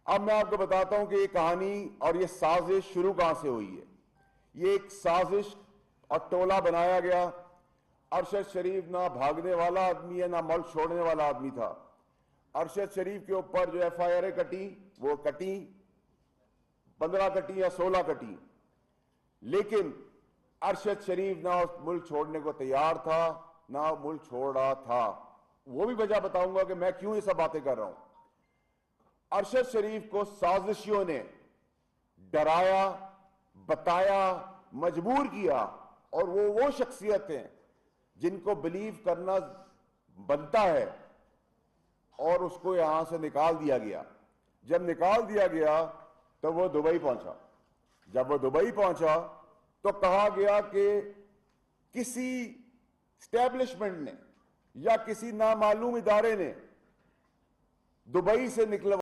اب میں آپ کو بتاتا ہوں کہ یہ کہانی اور یہ سازش شروع کہاں سے ہوئی ہے. یہ ایک سازش اور ٹولہ بنایا گیا. ارشد شریف نہ بھاگنے والا آدمی ہے نہ ملک چھوڑنے والا آدمی تھا. ارشد شریف کے اوپر جو ایف آئی آریں کٹی وہ کٹی 15 کٹی یا 16 کٹی, لیکن ارشد شریف نہ اس ملک چھوڑنے کو تیار تھا نہ ملک چھوڑ رہا تھا. وہ بھی وجہ بتاؤں گا کہ میں کیوں یہ سب باتیں کر رہا ہوں. ارشد شریف کو سازشیوں نے ڈرایا, بتایا, مجبور کیا, اور وہ شخصیت ہیں جن کو بلیو کرنا بنتا ہے, اور اس کو یہاں سے نکال دیا گیا. جب نکال دیا گیا تو وہ دبئی پہنچا. جب وہ دبئی پہنچا تو کہا گیا کہ کسی اسٹیبلشمنٹ نے یا کسی نامعلوم ادارے نے دبئی سے نکلوا